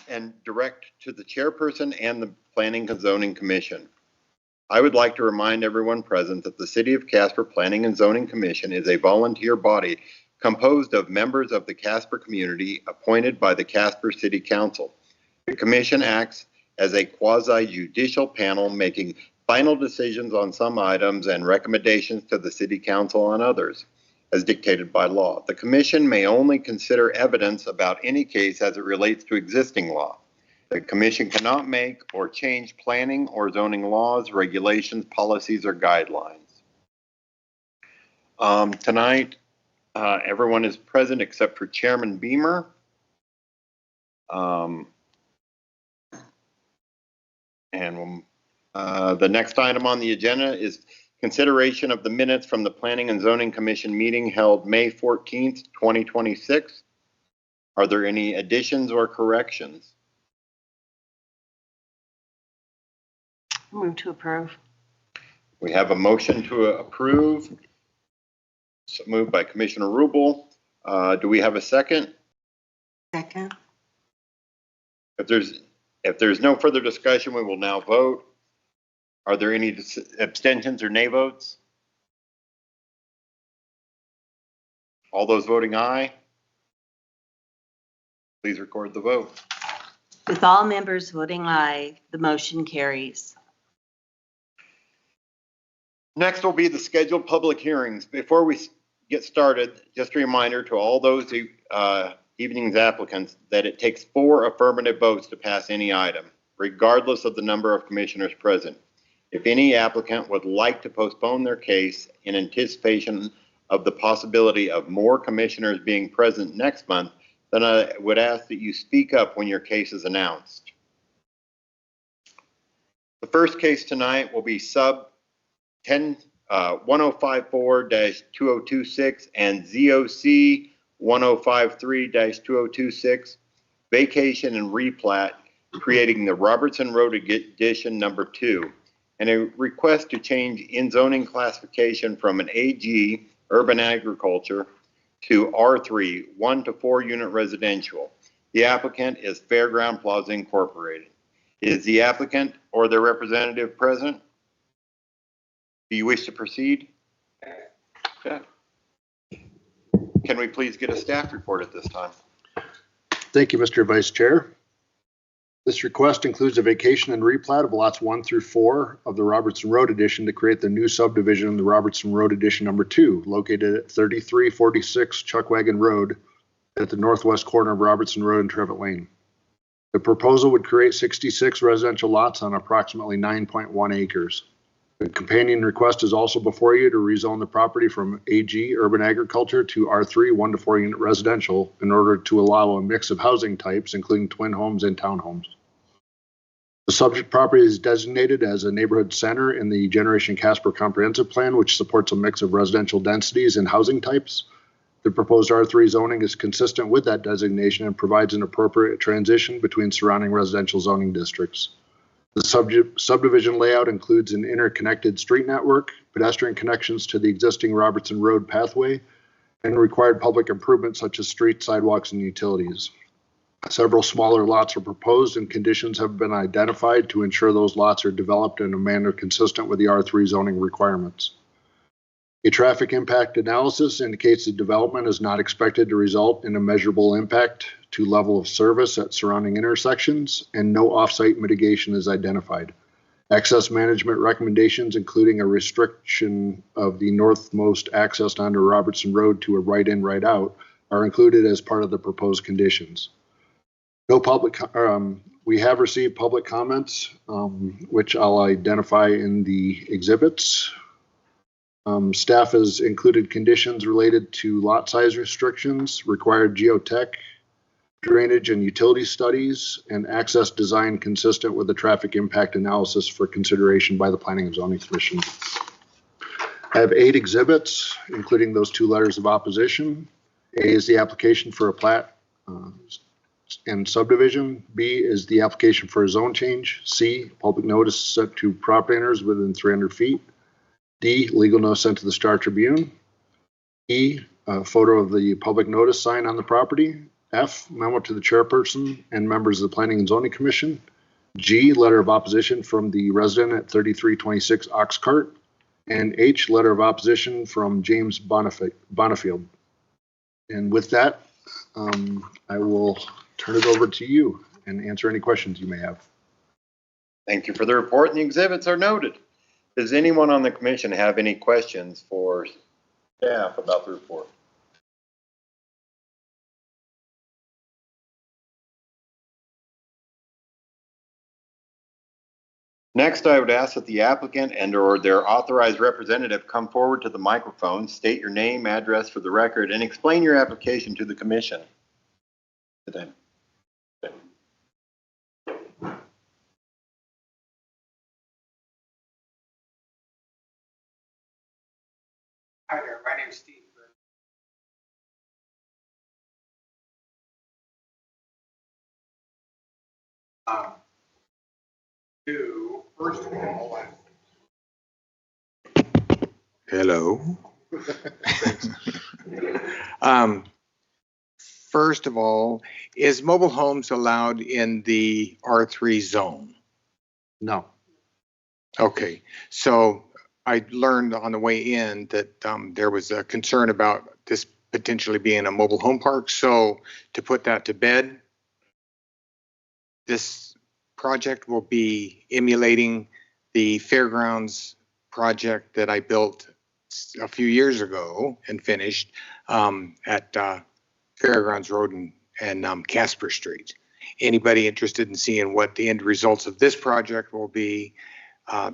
and direct to the chairperson and the Planning and Zoning Commission. I would like to remind everyone present that the City of Casper Planning and Zoning Commission is a volunteer body composed of members of the Casper community appointed by the Casper City Council. The commission acts as a quasi-judicial panel making final decisions on some items and recommendations to the City Council on others, as dictated by law. The commission may only consider evidence about any case as it relates to existing law. The commission cannot make or change planning or zoning laws, regulations, policies, or guidelines. Tonight, everyone is present except for Chairman Beamer. The next item on the agenda is consideration of the minutes from the Planning and Zoning Commission meeting held May 14th, 2026. Are there any additions or corrections? Move to approve. We have a motion to approve. So moved by Commissioner Rubel. Do we have a second? Second. If there's no further discussion, we will now vote. Are there any abstentions or nay votes? All those voting aye, please record the vote. With all members voting aye, the motion carries. Next will be the scheduled public hearings. Before we get started, just a reminder to all those evening's applicants that it takes 4 affirmative votes to pass any item, regardless of the number of commissioners present. If any applicant would like to postpone their case in anticipation of the possibility of more commissioners being present next month, then I would ask that you speak up when your case is announced. The first case tonight will be sub 1054-2026 and ZOC 1053-2026, vacation and replat, creating the Robertson Road Addition number 2, and a request to change in zoning classification from an AG, urban agriculture, to R3, 1 to 4 unit residential. The applicant is Fairground Plaza Incorporated. Is the applicant or their representative present? Do you wish to proceed? Okay. Can we please get a staff report at this time? Thank you, Mr. Vice Chair. This request includes a vacation and replat of lots 1 through 4 of the Robertson Road Addition to create the new subdivision in the Robertson Road Addition number 2, located at 3346 Chuckwagon Road at the northwest corner of Robertson Road and Trevitt Lane. The proposal would create 66 residential lots on approximately 9.1 acres. The companion request is also before you to rezone the property from AG, urban agriculture, to R3, 1 to 4 unit residential in order to allow a mix of housing types, including twin homes and townhomes. The subject property is designated as a neighborhood center in the Generation Casper Comprehensive Plan, which supports a mix of residential densities and housing types. The proposed R3 zoning is consistent with that designation and provides an appropriate transition between surrounding residential zoning districts. The subdivision layout includes an interconnected street network, pedestrian connections to the existing Robertson Road pathway, and required public improvements such as streets, sidewalks, and utilities. Several smaller lots are proposed and conditions have been identified to ensure those lots are developed in a manner consistent with the R3 zoning requirements. A traffic impact analysis indicates the development is not expected to result in a measurable impact to level of service at surrounding intersections, and no off-site mitigation is identified. Access management recommendations, including a restriction of the northmost access onto Robertson Road to a right-in, right-out, are included as part of the proposed conditions. No public. We have received public comments, which I'll identify in the exhibits. Staff has included conditions related to lot size restrictions, required geotech, drainage and utility studies, and access design consistent with the traffic impact analysis for consideration by the Planning and Zoning Commission. I have 8 exhibits, including those 2 letters of opposition. A is the application for a plat and subdivision. B is the application for a zone change. C, public notice sent to property owners within 300 feet. D, legal notice sent to the Star Tribune. E, a photo of the public notice sign on the property. F, memo to the chairperson and members of the Planning and Zoning Commission. G, letter of opposition from the resident at 3326 Oxcart. And H, letter of opposition from James Bonifield. And with that, I will turn it over to you and answer any questions you may have. Thank you for the report, and the exhibits are noted. Does anyone on the commission have any questions for staff about the report? Next, I would ask that the applicant and/or their authorized representative come forward to the microphone, state your name, address for the record, and explain your application to the commission. Today. Hi there, my name's Steve. First of all, hello. First of all, is mobile homes allowed in the R3 zone? No. Okay, so I learned on the way in that there was a concern about this potentially being a mobile home park. So to put that to bed, this project will be emulating the fairgrounds project that I built a few years ago and finished at Fairgrounds Road and Casper Street. Anybody interested in seeing what the end results of this project will be,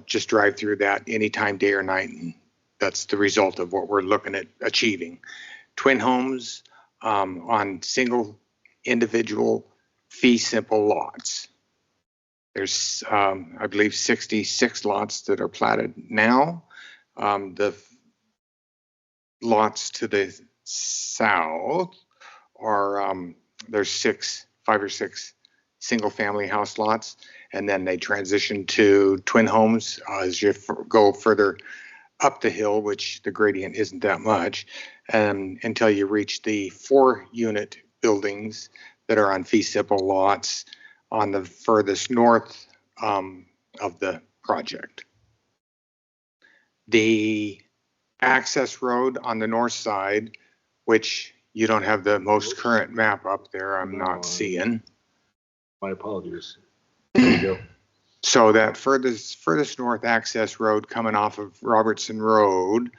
just drive through that anytime, day or night, and that's the result of what we're looking at achieving. Twin homes on single individual fee simple lots. There's, I believe, 66 lots that are platted now. The lots to the south are, there's 5 or 6 single family house lots, and then they transition to twin homes as you go further up the hill, which the gradient isn't that much, until you reach the 4-unit buildings that are on fee simple lots on the furthest north of the project. The access road on the north side, which you don't have the most current map up there, I'm not seeing. My apologies. There you go. So that furthest north access road coming off of Robertson Road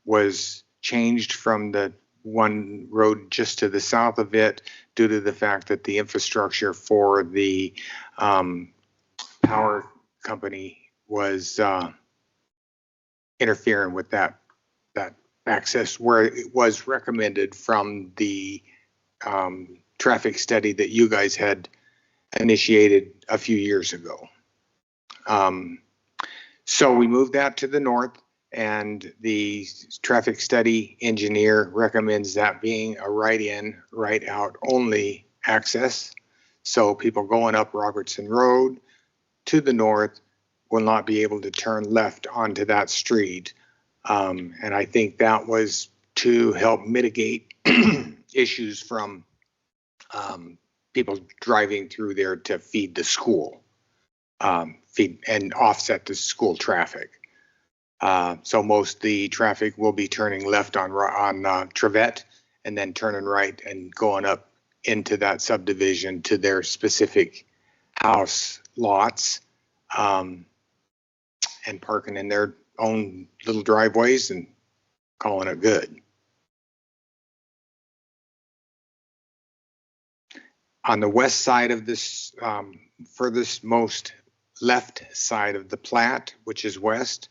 was changed from the one road just to the south of it due to the fact that the infrastructure for the power company was interfering with that access where it was recommended from the traffic study that you guys had initiated a few years ago. So we moved that to the north, and the traffic study engineer recommends that being a right in, right out only access. So people going up Robertson Road to the north will not be able to turn left onto that street. And I think that was to help mitigate issues from people driving through there to feed the school, feed and offset the school traffic. So most of the traffic will be turning left on Trevette and then turning right and going up into that subdivision to their specific house lots, and parking in their own little driveways and calling it good. On the west side of this furthest most left side of the plat, which is west,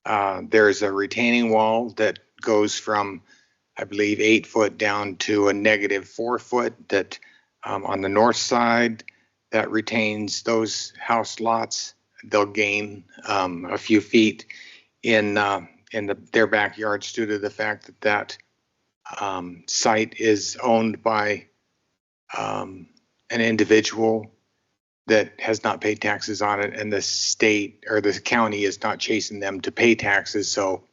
there's a retaining wall that goes from, I believe, 8 foot down to a -4 foot that on the north side that retains those house lots. They'll gain a few feet in their backyards due to the fact that site is owned by an individual that has not paid taxes on it, and the state or the county is not chasing them to pay taxes. So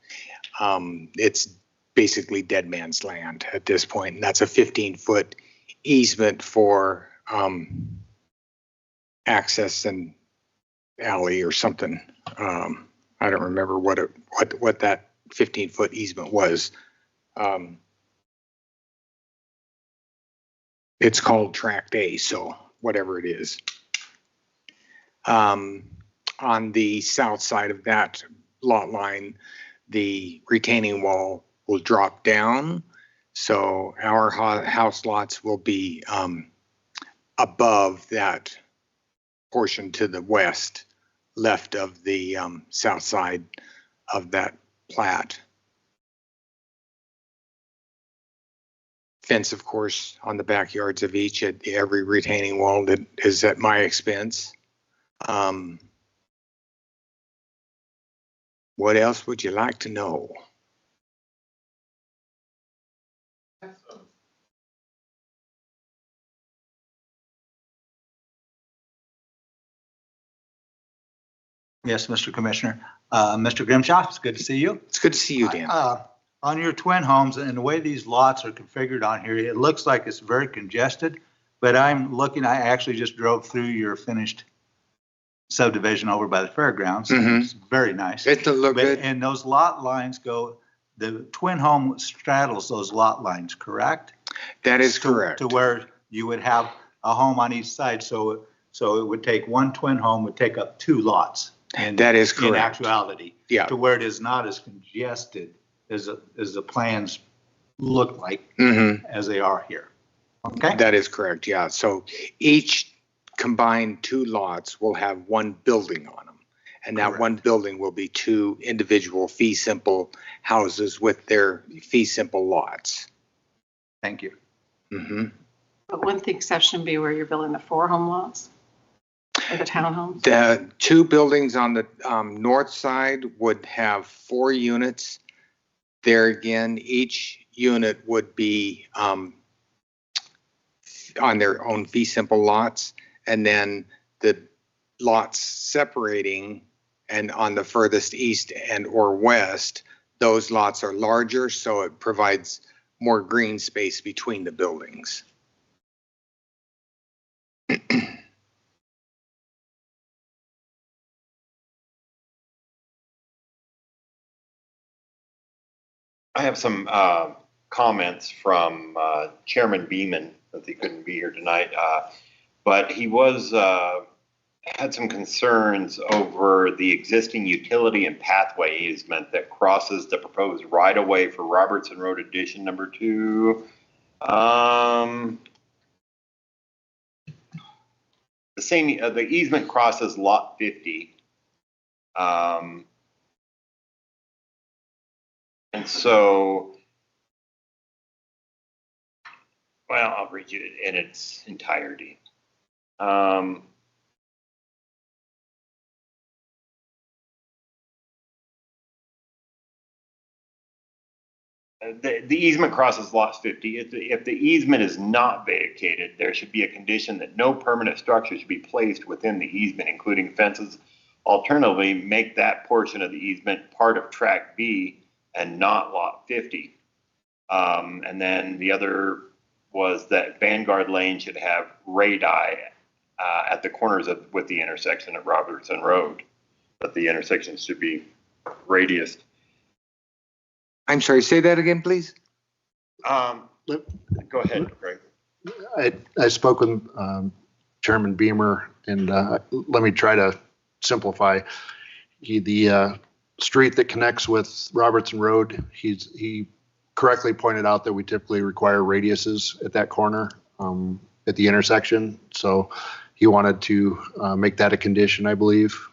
it's basically dead man's land at this point. And that's a 15-foot easement for access and alley or something. I don't remember what that 15-foot easement was. It's called Tract A, so whatever it is. On the south side of that lot line, the retaining wall will drop down. So our house lots will be above that portion to the west, left of the south side of that plat. Fence, of course, on the backyards of each at every retaining wall that is at my expense. What else would you like to know? Yes, Mr. Commissioner. Mr. Grimshaw, it's good to see you. It's good to see you, Dan. On your twin homes and the way these lots are configured on here, it looks like it's very congested, but I'm looking, I actually just drove through your finished subdivision over by the fairgrounds. Mhm. It's very nice. It look good. And those lot lines go, the twin home straddles those lot lines, correct? That is correct. To where you would have a home on each side, so it would take one twin home would take up two lots. And That is correct. In actuality. Yeah. To where it is not as congested as the plans look like as they are here. Okay? That is correct, yeah. So each combined two lots will have one building on them. And that Correct. one building will be two individual fee simple houses with their fee simple lots. Thank you. But wouldn't the exception be where you're building the 4 home lots or the townhomes? The two buildings on the north side would have 4 units. There again, each unit would be on their own fee simple lots. And then the lots separating and on the furthest east and or west, those lots are larger, so it provides more green space between the buildings. I have some comments from Chairman Beeman, since he couldn't be here tonight. But he had some concerns over the existing utility and pathway easement that crosses the proposed right-of-way for Robertson Road Addition number 2. The easement crosses lot 50. And so, well, I'll read you it in its entirety. The easement crosses lots 50. If the easement is not vacated, there should be a condition that no permanent structure should be placed within the easement, including fences. Alternatively, make that portion of the easement part of Tract B and not lot 50. And then the other was that Vanguard Lane should have radii at the corners with the intersection at Robertson Road, but the intersection should be radiused. I'm sorry, say that again, please. Go ahead, Greg. I spoke with Chairman Beamer, and let me try to simplify. The street that connects with Robertson Road, he correctly pointed out that we typically require radiuses at that corner at the intersection. So he wanted to make that a condition, I believe.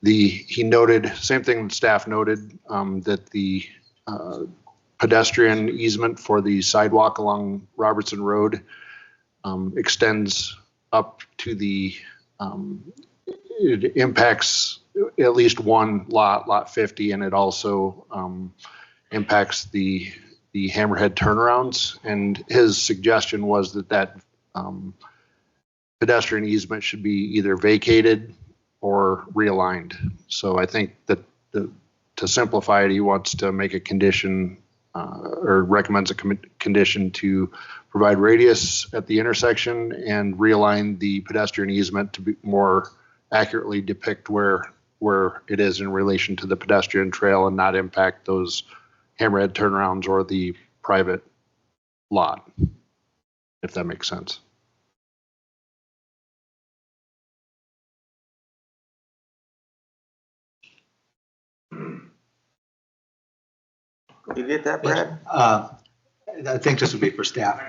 He noted, same thing that staff noted, that the pedestrian easement for the sidewalk along Robertson Road extends up to it impacts at least one lot 50, and it also impacts the hammerhead turnarounds. And his suggestion was that pedestrian easement should be either vacated or realigned. So I think that to simplify it, he wants to make a condition or recommends a condition to provide radius at the intersection and realign the pedestrian easement to be more accurately depict where it is in relation to the pedestrian trail and not impact those hammerhead turnarounds or the private lot, if that makes sense. You get that, Brad? I think this would be for staff.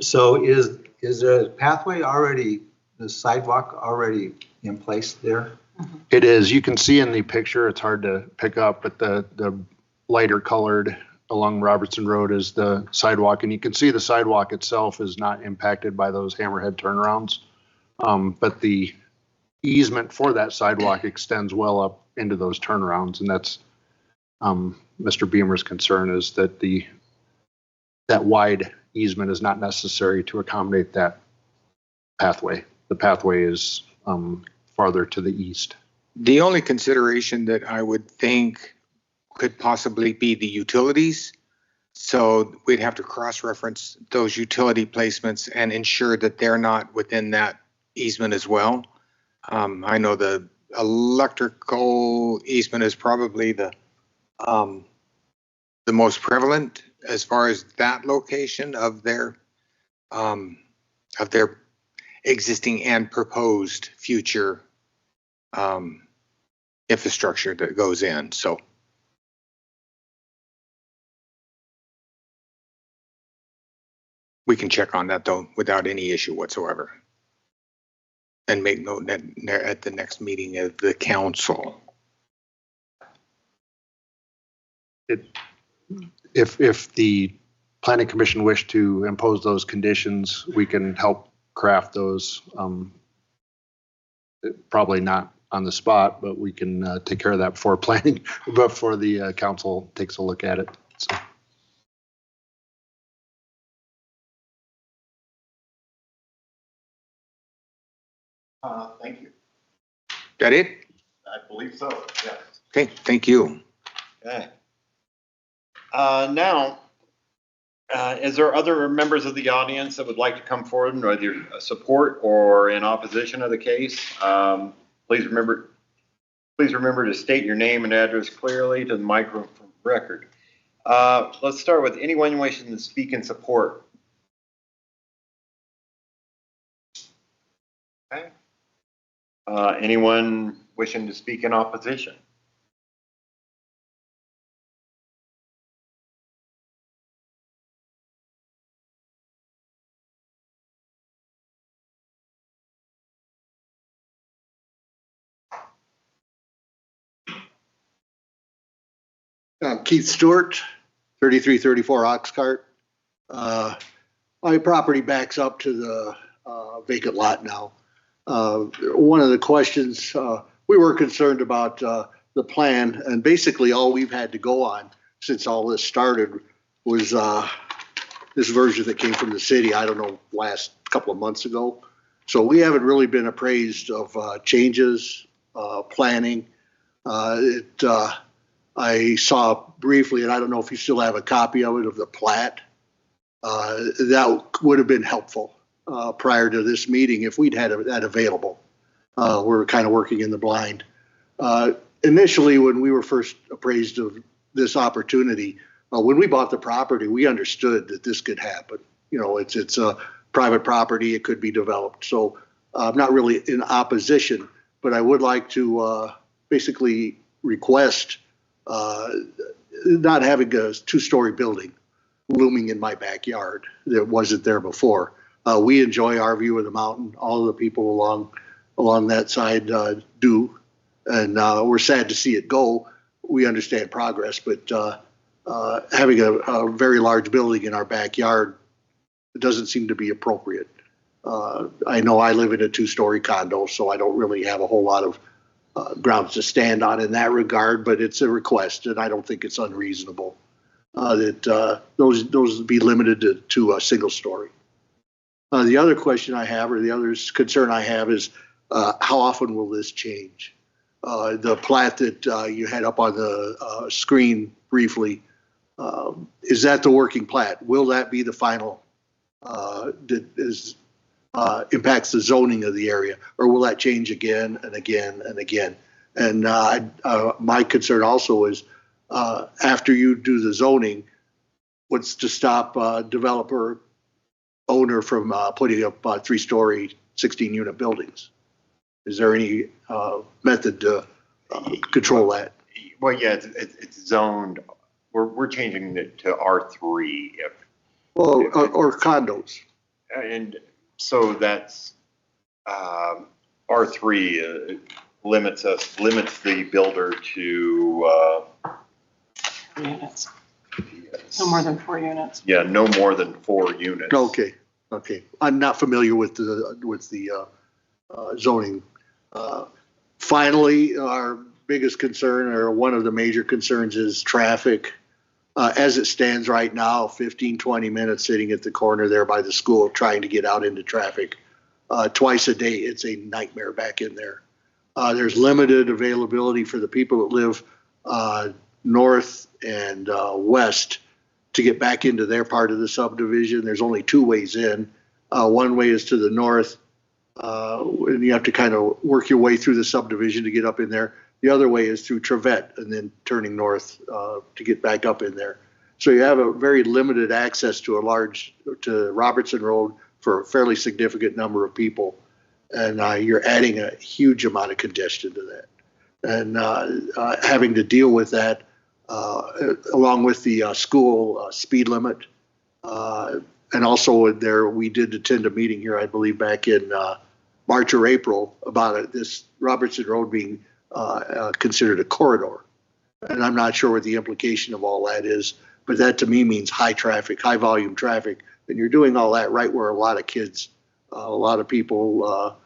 So is the pathway already, the sidewalk already in place there? It is. You can see in the picture, it's hard to pick up, but the lighter colored along Robertson Road is the sidewalk. And you can see the sidewalk itself is not impacted by those hammerhead turnarounds. But the easement for that sidewalk extends well up into those turnarounds. And that's Mr. Beamer's concern, is that that wide easement is not necessary to accommodate that pathway. The pathway is farther to the east. The only consideration that I would think could possibly be the utilities. So we'd have to cross-reference those utility placements and ensure that they're not within that easement as well. I know the electrical easement is probably the most prevalent as far as that location of their existing and proposed future infrastructure that goes in. So we can check on that though without any issue whatsoever and make note at the next meeting of the council. If the planning commission wish to impose those conditions, we can help craft those. Probably not on the spot, but we can take care of that before planning, before the council takes a look at it. So. Thank you. That it? I believe so, yes. Okay, thank you. Okay. Now, is there other members of the audience that would like to come forward and either support or in opposition of the case? Please remember to state your name and address clearly to the microphone record. Let's start with anyone wishing to speak in support. Okay. Anyone wishing to speak in opposition? Keith Stewart, 3334 Oxcart. My property backs up to the vacant lot now. One of the questions, we were concerned about the plan, and basically all we've had to go on since all this started was this version that came from the city, I don't know, last couple of months ago. So we haven't really been appraised of changes, planning. I saw briefly, and I don't know if you still have a copy of it, of the plat. That would have been helpful prior to this meeting if we'd had that available. We're kind of working in the blind. Initially, when we were first appraised of this opportunity, when we bought the property, we understood that this could happen. You know, it's a private property, it could be developed. So I'm not really in opposition, but I would like to basically request not having a two-story building looming in my backyard that wasn't there before. We enjoy our view of the mountain. All of the people along that side do, and we're sad to see it go. We understand progress, but having a very large building in our backyard doesn't seem to be appropriate. I know I live in a two-story condo, so I don't really have a whole lot of grounds to stand on in that regard, but it's a request, and I don't think it's unreasonable that those be limited to a single story. The other question I have, or the other concern I have, is how often will this change? The plat that you had up on the screen briefly Is that the working plat? Will that be the final, impacts the zoning of the area, or will that change again and again and again? And my concern also is, after you do the zoning, what's to stop developer owner from putting up 3-story, 16-unit buildings? Is there any method to control that? Well, yeah, it's zoned. We're changing it to R3 if. Well, or condos. And so that's R3 limits the builder to Units. No more than 4 units. yeah, no more than 4 units. Okay. I'm not familiar with the zoning. Finally, our biggest concern, or one of the major concerns, is traffic. As it stands right now, 15, 20 minutes sitting at the corner there by the school trying to get out into traffic. Twice a day, it's a nightmare back in there. There's limited availability for the people that live north and west to get back into their part of the subdivision. There's only 2 ways in. One way is to the north, and you have to kind of work your way through the subdivision to get up in there. The other way is through Trevette and then turning north to get back up in there. So you have a very limited access to Robertson Road for a fairly significant number of people. And you're adding a huge amount of congestion to that. And having to deal with that, along with the school speed limit. And also we did attend a meeting here, I believe, back in March or April about this Robertson Road being considered a corridor. And I'm not sure what the implication of all that is, but that to me means high traffic, high volume traffic. And you're doing all that right where a lot of kids, a lot of people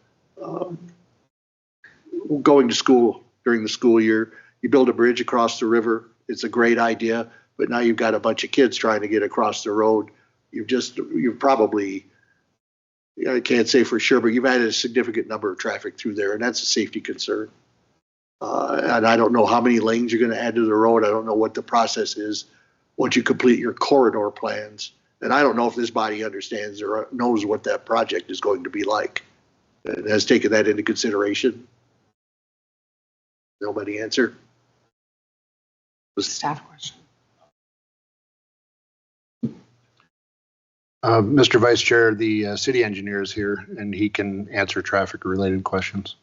going to school during the school year. You build a bridge across the river. It's a great idea, but now you've got a bunch of kids trying to get across the road. You've probably, I can't say for sure, but you've added a significant number of traffic through there, and that's a safety concern. And I don't know how many lanes you're going to add to the road. I don't know what the process is once you complete your corridor plans. And I don't know if this body understands or knows what that project is going to be like and has taken that into consideration. Nobody answer? Staff question. Mr. Vice Chair, the city engineer is here and he can answer traffic related questions.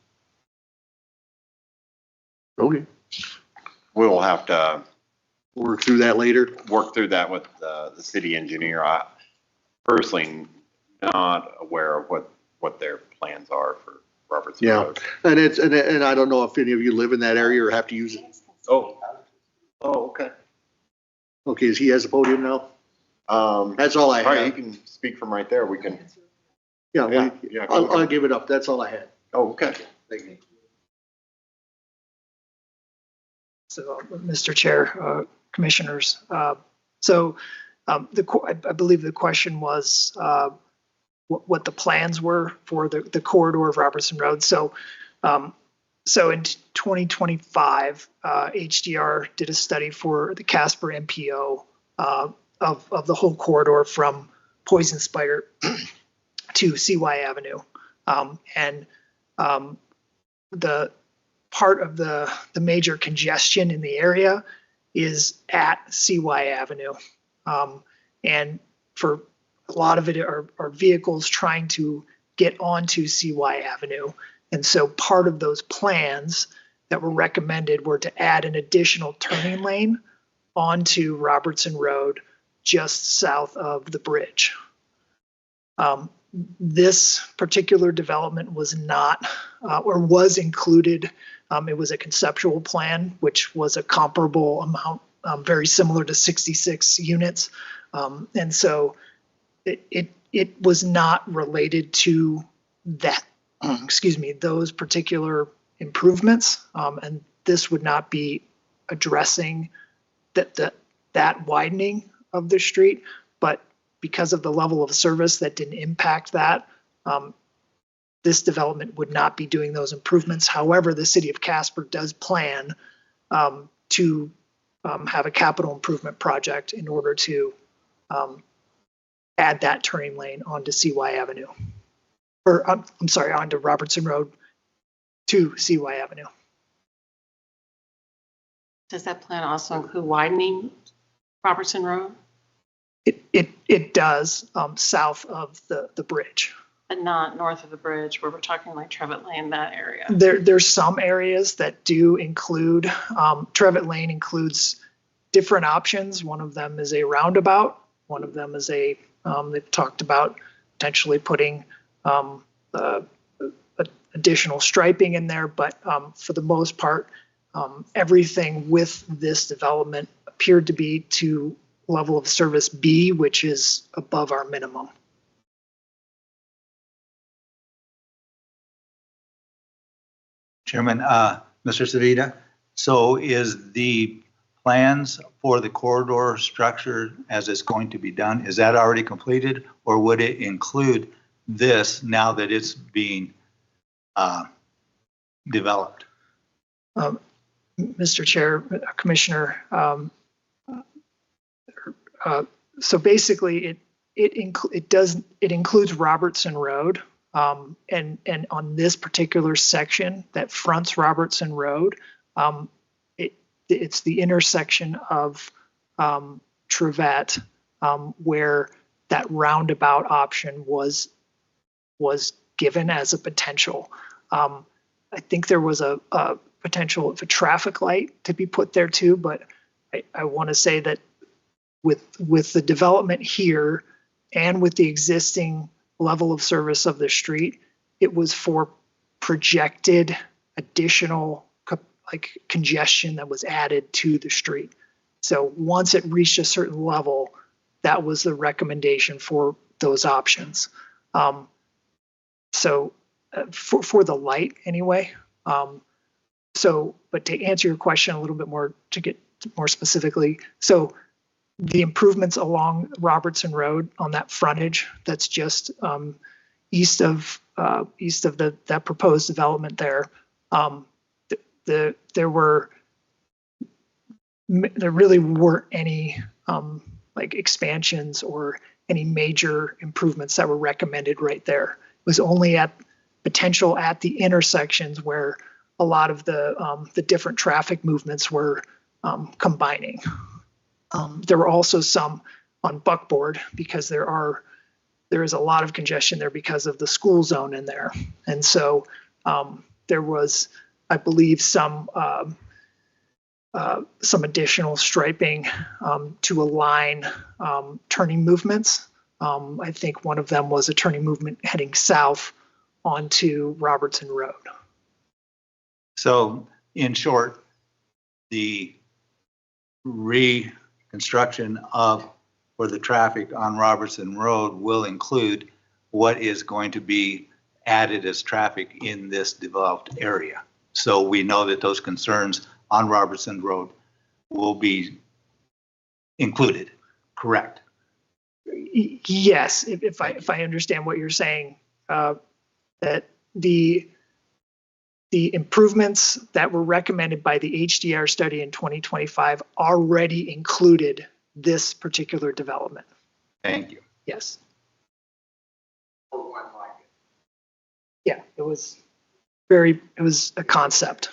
Okay. We'll have to Work through that later. work through that with the city engineer. I personally not aware of what their plans are for Robertson Yeah. Road. And I don't know if any of you live in that area or have to use it. Oh, okay. Okay, he has a podium now? That's all I All right, you have. can speak from right there. We can. Yeah, Yeah. I'll give it up. That's all I had. Oh, okay. Thank you. So, Mr. Chair, Commissioners, I believe the question was what the plans were for the corridor of Robertson Road. So in 2025, HDR did a study for the Casper MPO of the whole corridor from Poison Spider to CY Avenue. The part of the major congestion in the area is at CY Avenue. And for a lot of it are vehicles trying to get onto CY Avenue. And so part of those plans that were recommended were to add an additional turning lane onto Robertson Road just south of the bridge. This particular development was not, or was included. It was a conceptual plan, which was a comparable amount, very similar to 66 units. And so it was not related to that, those particular improvements. And this would not be addressing that widening of the street, but because of the level of service that didn't impact that, this development would not be doing those improvements. However, the city of Casper does plan to have a capital improvement project in order to add that turning lane onto CY Avenue. Or I'm sorry, onto Robertson Road to CY Avenue. Does that plan also include widening Robertson Road, It does south of the bridge. but not north of the bridge where we're talking like Trevitt Lane, that area? There's some areas that do include, Trevitt Lane includes different options. One of them is a roundabout. One of them is they've talked about potentially putting additional striping in there, but for the most part, everything with this development appeared to be to level of service B, which is above our minimum. Chairman, Mr. Savita, so is the plans for the corridor structure as it's going to be done, is that already completed, or would it include this now that it's being developed? Mr. Chair, Commissioner, so basically it includes Robertson Road, and on this particular section that fronts Robertson Road, it's the intersection of Trevette where that roundabout option was given as a potential. I think there was a potential of a traffic light to be put there too, but I want to say that with the development here and with the existing level of service of the street, it was for projected additional congestion that was added to the street. So once it reached a certain level, that was the recommendation for those options. So for the light anyway. But to answer your question a little bit more, to get more specifically, so the improvements along Robertson Road on that frontage, that's just east of that proposed development there. There really weren't any expansions or any major improvements that were recommended right there. It was only at potential at the intersections where a lot of the different traffic movements were combining. There were also some on Buckboard because there is a lot of congestion there because of the school zone in there. And so there was, I believe, some additional striping to align turning movements. I think one of them was a turning movement heading south onto Robertson Road. So in short, the reconstruction for the traffic on Robertson Road will include what is going to be added as traffic in this developed area. So we know that those concerns on Robertson Road will be included, correct? Yes, if I understand what you're saying, that the improvements that were recommended by the HDR study in 2025 already included this particular development. Thank you. Yes. Yeah, it was a concept.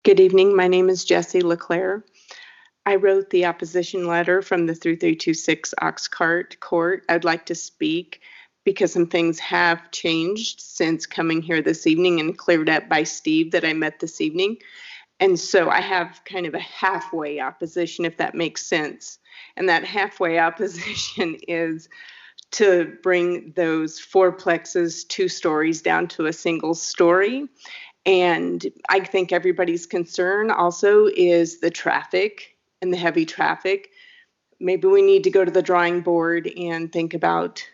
Good evening. My name is Jessie LeClaire. I wrote the opposition letter from the 3326 Oxcart Court. I'd like to speak because some things have changed since coming here this evening and cleared up by Steve that I met this evening. And so I have kind of a halfway opposition, if that makes sense. And that halfway opposition is to bring those fourplexes, 2 stories down to a single story. And I think everybody's concern also is the traffic and the heavy traffic. Maybe we need to go to the drawing board and think about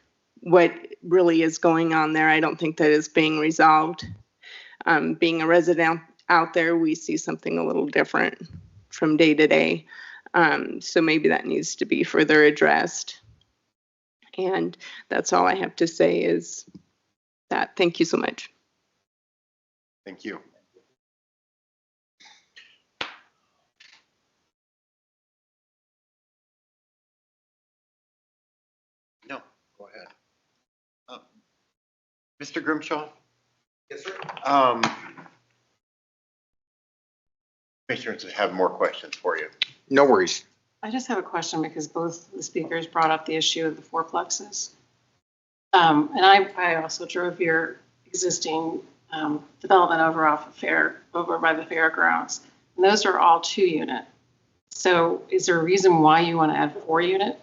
what really is going on there. I don't think that is being resolved. Being a resident out there, we see something a little different from day to day. So maybe that needs to be further addressed. And that's all I have to say is that. Thank you so much. Thank you. No, go ahead. Mr. Grimshaw? Yes, sir. Commissioners have more questions for you. No worries. I just have a question because both the speakers brought up the issue of the fourplexes. And I also drove your existing development over by the fairgrounds. And those are all 2-unit. So is there a reason why you want to add 4-unit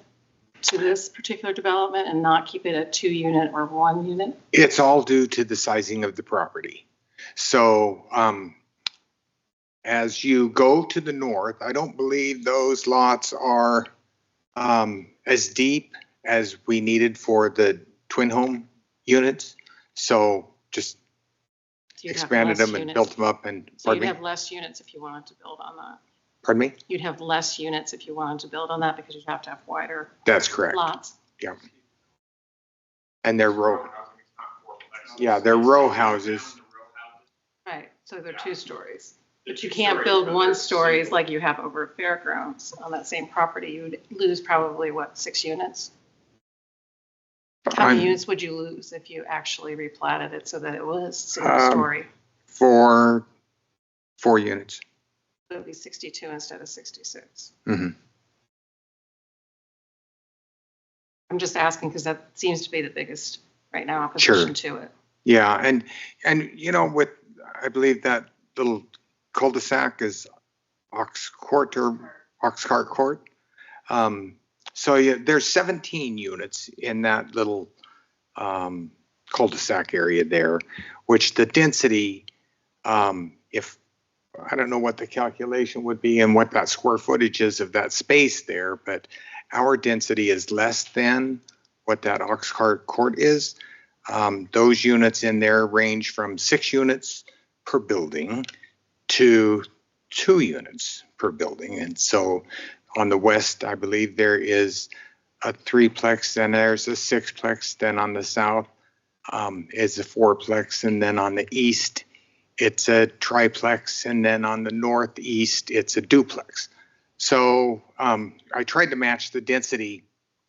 to this particular development and not keep it at 2-unit or 1-unit? It's all due to the sizing of the property. So as you go to the north, I don't believe those lots are as deep as we needed for the twin home units. So just expanded them and built them up. And so you'd have less units if you wanted to build on that. Pardon me? You'd have less units if you wanted to build on that because you'd have to have wider That's correct. lots. Yeah. And they're row. Yeah, they're row houses. Right, so they're 2 stories. But you can't build 1 stories like you have over at Fairgrounds on that same property. You would lose probably, what, 6 units? How many units would you lose if you actually replatted it so that it was single story? For 4 units. It would be 62 instead of 66. Mm-hmm. I'm just asking because that seems to be the biggest right now opposition to it. Yeah, and you know, with I believe that little cul-de-sac is Oxcart Court. So yeah, there's 17 units in that little cul-de-sac area there, which the density, if I don't know what the calculation would be and what that square footage is of that space there, but our density is less than what that Oxcart Court is. Those units in there range from 6 units per building to 2 units per building. And so on the west, I believe there is a 3-plex, then there's a 6-plex, then on the south is a 4-plex, and then on the east, it's a triplex, and then on the northeast, it's a duplex. So I tried to match the density,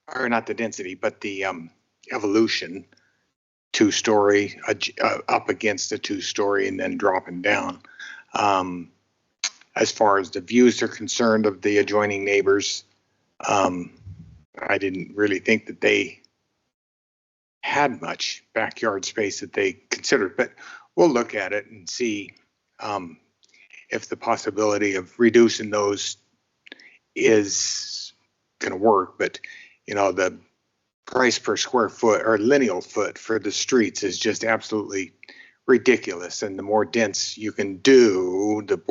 or not the density, but the evolution, 2-story up against a 2-story and then dropping down. As far as the views are concerned of the adjoining neighbors, I didn't really think that they had much backyard space that they considered, but we'll look at it and see if the possibility of reducing those is going to work. But, you know, the price per square foot or lineal foot for the streets is just absolutely ridiculous. And the more dense you can do, the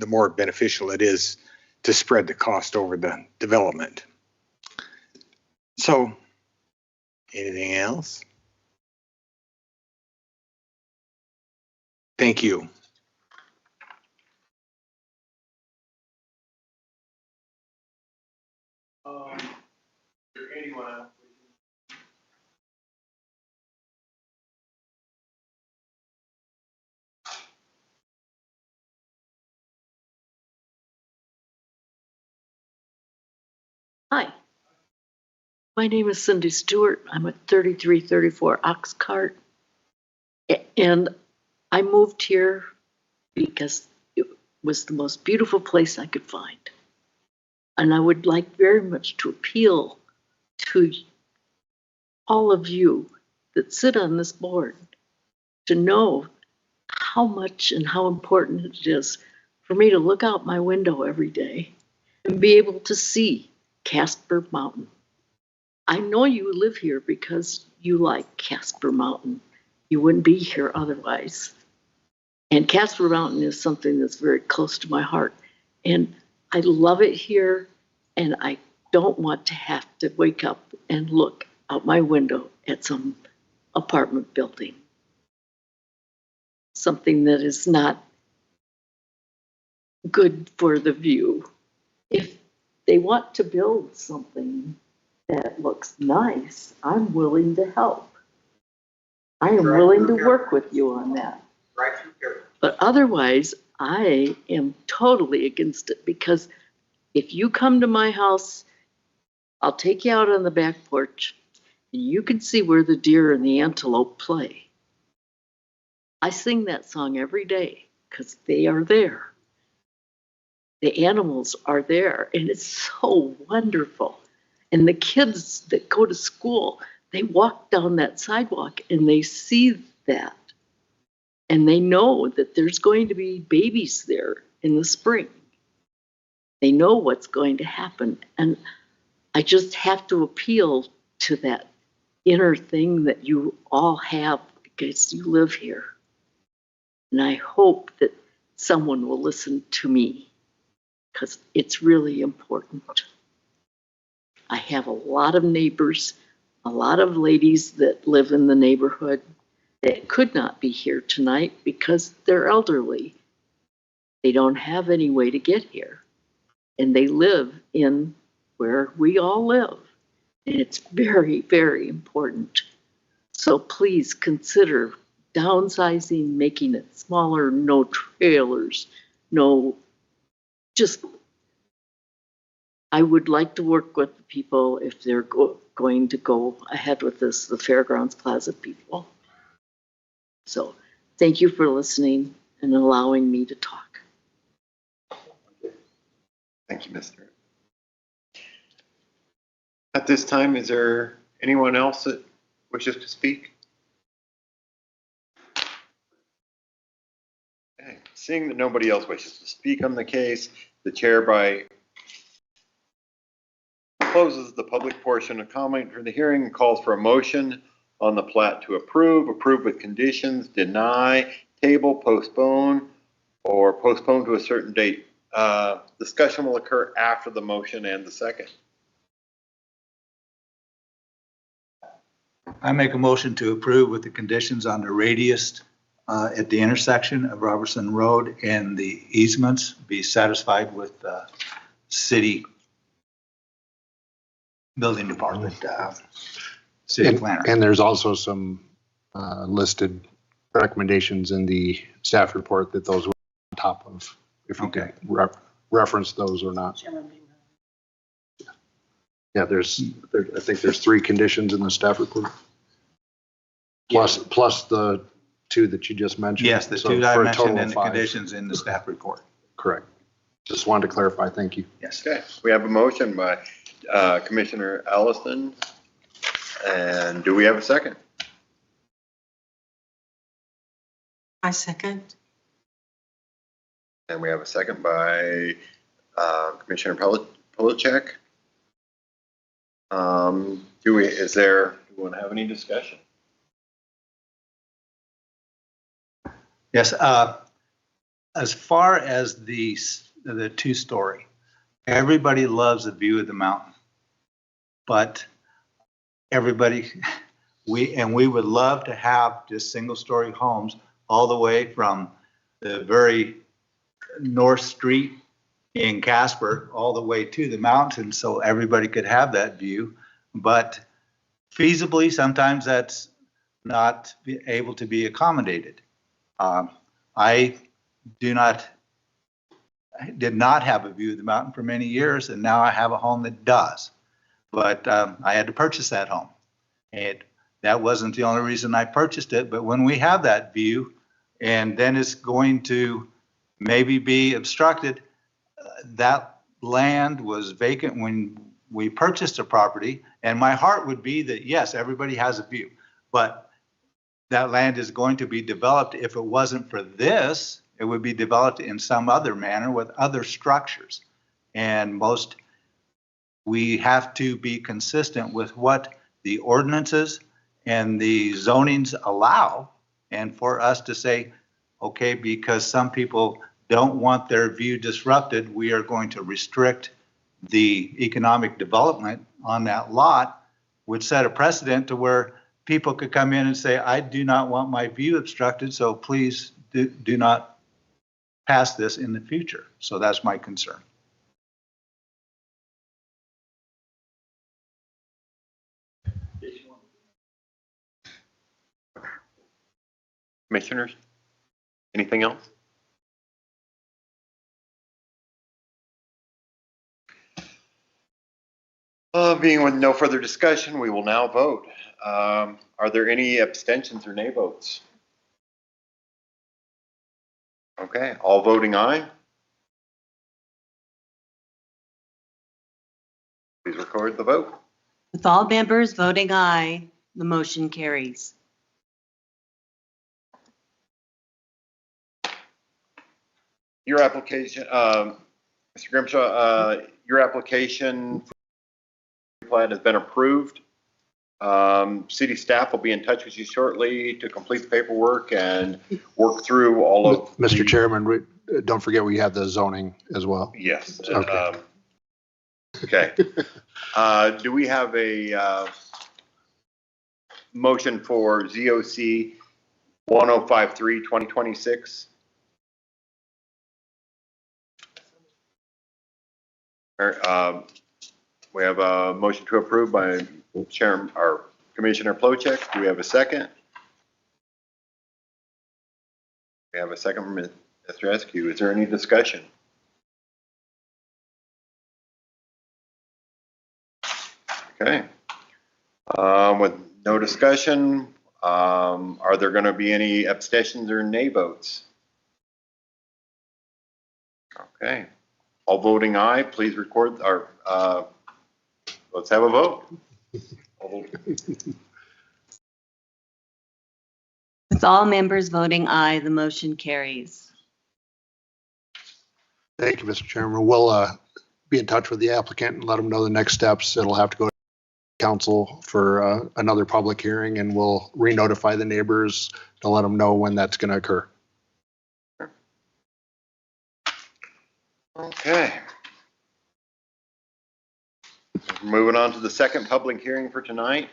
more beneficial it is to spread the cost over the development. So, anything else? Thank you. Hi, my name is Cindy Stewart. I'm at 3334 Oxcart. And I moved here because it was the most beautiful place I could find. And I would like very much to appeal to all of you that sit on this board to know how much and how important it is for me to look out my window every day and be able to see Casper Mountain. I know you live here because you like Casper Mountain. You wouldn't be here otherwise. And Casper Mountain is something that's very close to my heart. And I love it here, and I don't want to have to wake up and look out my window at some apartment building. Something that is not good for the view. If they want to build something that looks nice, I'm willing to help. I am willing to work with you on that. But otherwise, I am totally against it, because if you come to my house, I'll take you out on the back porch and you can see where the deer and the antelope play. I sing that song every day because they are there. The animals are there, and it's so wonderful. And the kids that go to school, they walk down that sidewalk and they see that. And they know that there's going to be babies there in the spring. They know what's going to happen. And I just have to appeal to that inner thing that you all have because you live here. And I hope that someone will listen to me, because it's really important. I have a lot of neighbors, a lot of ladies that live in the neighborhood that could not be here tonight because they're elderly. They don't have any way to get here. And they live in where we all live. And it's very, very important. So please consider downsizing, making it smaller, no trailers, no, just, I would like to work with the people if they're going to go ahead with this, the Fairgrounds Plaza people. So thank you for listening and allowing me to talk. Thank you, Mr. At this time, is there anyone else that wishes to speak? Okay. Seeing that nobody else wishes to speak on the case, the chair closes the public portion of comment for the hearing and calls for a motion on the plat to approve with conditions, deny, table, postpone, or postpone to a certain date. Discussion will occur after the motion and the second. I make a motion to approve with the conditions on the radius at the intersection of Robertson Road, and the easements be satisfied with the city building department, city planner. And there's also some listed recommendations in the staff report that those were on top of, if you can reference those or not. Yeah, I think there's 3 conditions in the staff report. Plus the 2 that you just mentioned. Yes, the 2 that I mentioned and the conditions in the staff report. Correct. Just wanted to clarify. Thank you. Yes. Okay, we have a motion by Commissioner Allison. And do we have a second? I second. And we have a second by Commissioner Polachek. Do we want to have any discussion? Yes. As far as the 2-story, everybody loves the view of the mountain, but we would love to have just single-story homes all the way from the very North Street in Casper all the way to the mountain, so everybody could have that view. But feasibly, sometimes that's not able to be accommodated. I did not have a view of the mountain for many years, and now I have a home that does. But I had to purchase that home. And that wasn't the only reason I purchased it, but when we have that view, and then it's going to maybe be obstructed, that land was vacant when we purchased the property, and my heart would be that, yes, everybody has a view, but that land is going to be developed. If it wasn't for this, it would be developed in some other manner with other structures. And we have to be consistent with what the ordinances and the zonings allow. And for us to say, okay, because some people don't want their view disrupted, we are going to restrict the economic development on that lot, would set a precedent to where people could come in and say, I do not want my view obstructed, so please do not pass this in the future. So that's my concern. Commissioners, anything else? Being with no further discussion, we will now vote. Are there any abstentions or nay votes? Okay, all voting aye. Please record the vote. With all members voting aye, the motion carries. Your application, Mr. Grimshaw, your application plan has been approved. City staff will be in touch with you shortly to complete the paperwork and work through all of Mr. Chairman, don't forget we have the zoning as well. Yes. Okay. Okay. Do we have a motion for ZOC 1053-2026? We have a motion to approve by Chairman or Commissioner Plowcheck. Do we have a second? We have a second from Mr. Eskew. Is there any discussion? Okay. With no discussion, are there going to be any abstentions or nay votes? Okay. All voting aye, please record our, let's have a vote. With all members voting aye, the motion carries. Thank you, Mr. Chairman. We'll be in touch with the applicant and let them know the next steps. It'll have to go to council for another public hearing, and we'll re-notify the neighbors to let them know when that's going to occur. Okay. Moving on to the second public hearing for tonight.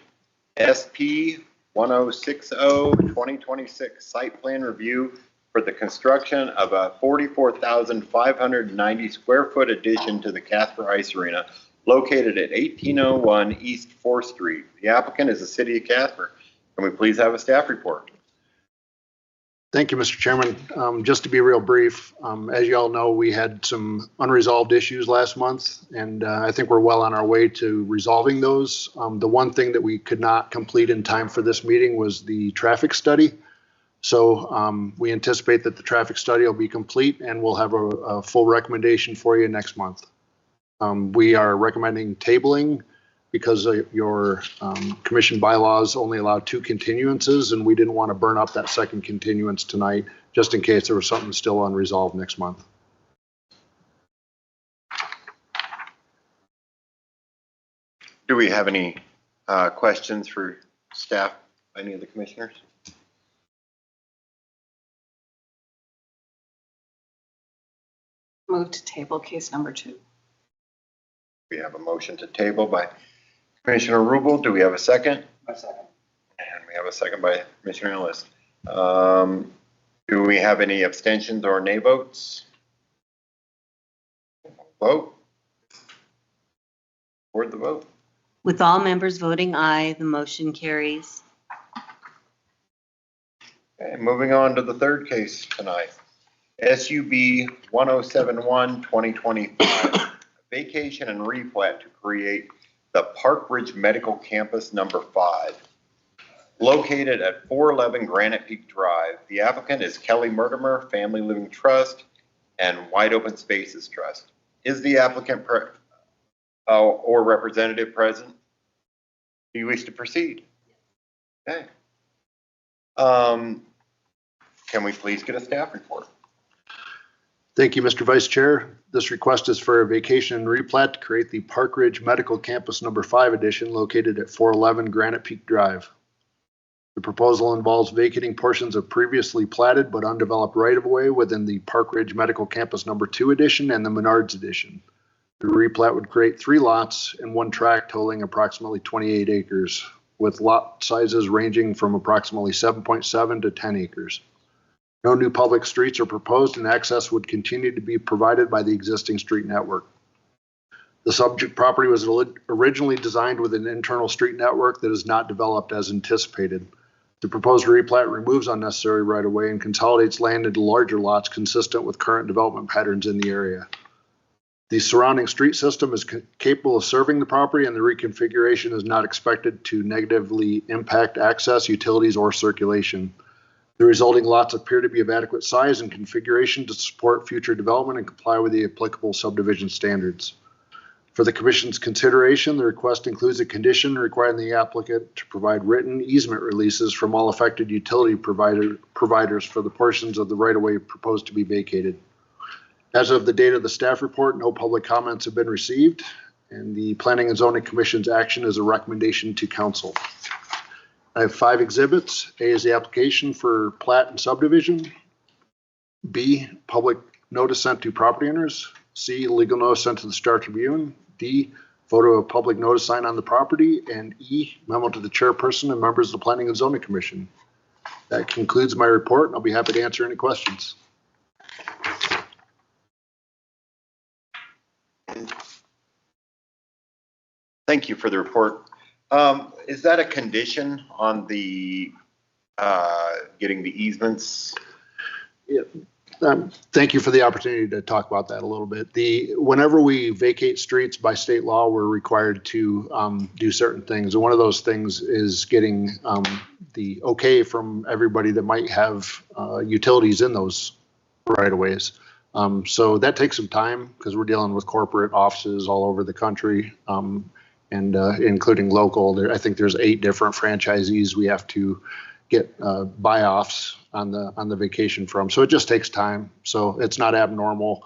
SP 1060-2026 site plan review for the construction of a 44,590 square foot addition to the Casper Ice Arena located at 1801 East 4th Street. The applicant is the city of Casper. Can we please have a staff report? Thank you, Mr. Chairman. Just to be real brief, as you all know, we had some unresolved issues last month, and I think we're well on our way to resolving those. The one thing that we could not complete in time for this meeting was the traffic study. So we anticipate that the traffic study will be complete, and we'll have a full recommendation for you next month. We are recommending tabling because your commission bylaws only allow 2 continuances, and we didn't want to burn up that second continuance tonight, just in case there was something still unresolved next month. Do we have any questions for staff, any of the commissioners? Move to table case number 2. We have a motion to table by Commissioner Rubel. Do we have a second? A second. And we have a second by Commissioner Ellis. Do we have any abstentions or nay votes? Vote. Record the vote. With all members voting aye, the motion carries. Okay, moving on to the third case tonight. SUB 1071-2025. Vacation and replat to create the Park Ridge Medical Campus number 5. Located at 411 Granite Peak Drive, the applicant is Kelly Mortimer Family Living Trust and Wide Open Spaces Trust. Is the applicant or representative present? Do you wish to proceed? Okay. Can we please get a staff report? Thank you, Mr. Vice Chair. This request is for a vacation and replat to create the Park Ridge Medical Campus number 5 addition located at 411 Granite Peak Drive. The proposal involves vacating portions of previously platted but undeveloped right-of-way within the Park Ridge Medical Campus number 2 addition and the Menards addition. The replat would create 3 lots and 1 tract totaling approximately 28 acres, with lot sizes ranging from approximately 7.7 to 10 acres. No new public streets are proposed, and access would continue to be provided by the existing street network. The subject property was originally designed with an internal street network that is not developed as anticipated. The proposed replat removes unnecessary right-of-way and consolidates land into larger lots consistent with current development patterns in the area. The surrounding street system is capable of serving the property, and the reconfiguration is not expected to negatively impact access, utilities, or circulation. The resulting lots appear to be of adequate size and configuration to support future development and comply with the applicable subdivision standards. For the Commission's consideration, the request includes a condition requiring the applicant to provide written easement releases from all affected utility providers for the portions of the right-of-way proposed to be vacated. As of the date of the staff report, no public comments have been received, and the Planning and Zoning Commission's action is a recommendation to Council. I have 5 exhibits. A is the application for plat and subdivision. B, public notice sent to property owners. C, legal notice sent to the Star Tribune. D, photo of public notice sign on the property. And E, memo to the chairperson and members of the Planning and Zoning Commission. That concludes my report, and I'll be happy to answer any questions. Thank you for the report. Is that a condition on the getting the easements? Yeah. Thank you for the opportunity to talk about that a little bit. Whenever we vacate streets by state law, we're required to do certain things. And one of those things is getting the okay from everybody that might have utilities in those right-of-ways. So that takes some time because we're dealing with corporate offices all over the country, and including local. I think there's 8 different franchisees we have to get buy-offs on the vacation from. So it just takes time. So it's not abnormal.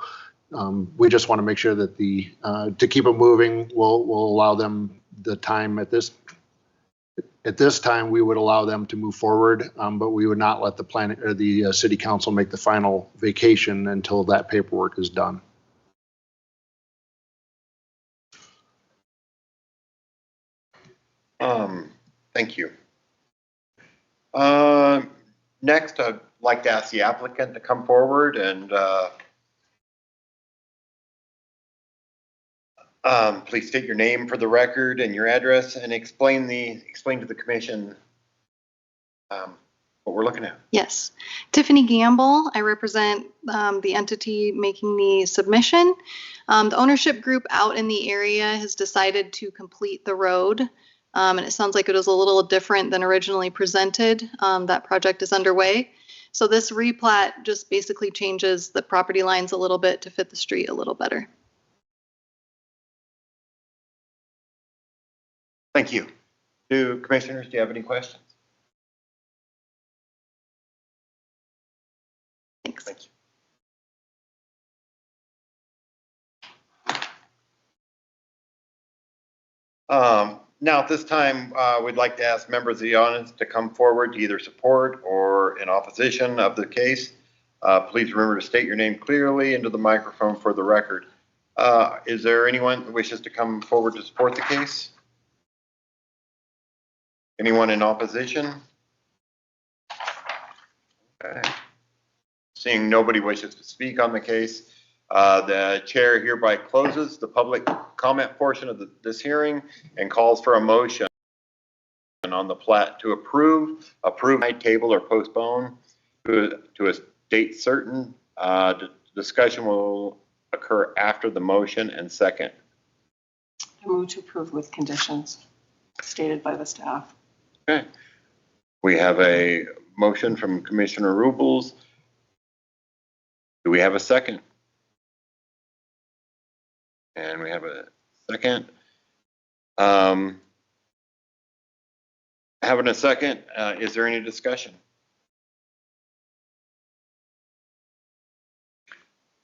We just want to make sure that to keep it moving, we'll allow them the time at this time. We would allow them to move forward, but we would not let the planning or the city council make the final vacation until that paperwork is done. Thank you. Next, I'd like to ask the applicant to come forward and please state your name for the record and your address, and explain to the commission what we're looking at. Yes. Tiffany Gamble. I represent the entity making the submission. The ownership group out in the area has decided to complete the road. And it sounds like it was a little different than originally presented. That project is underway. So this replat just basically changes the property lines a little bit to fit the street a little better. Thank you. Commissioners, do you have any questions? Thanks. Thank you. Now at this time, we'd like to ask members of the audience to come forward to either support or in opposition of the case. Please remember to state your name clearly into the microphone for the record. Is there anyone who wishes to come forward to support the case? Anyone in opposition? Okay. Seeing nobody wishes to speak on the case, the chair hereby closes the public comment portion of this hearing and calls for a motion on the plat to approve by table or postpone to a date certain. Discussion will occur after the motion and second. I move to approve with conditions stated by the staff. Okay. We have a motion from Commissioner Rubles. Do we have a second? And we have a second. Having a second, is there any discussion?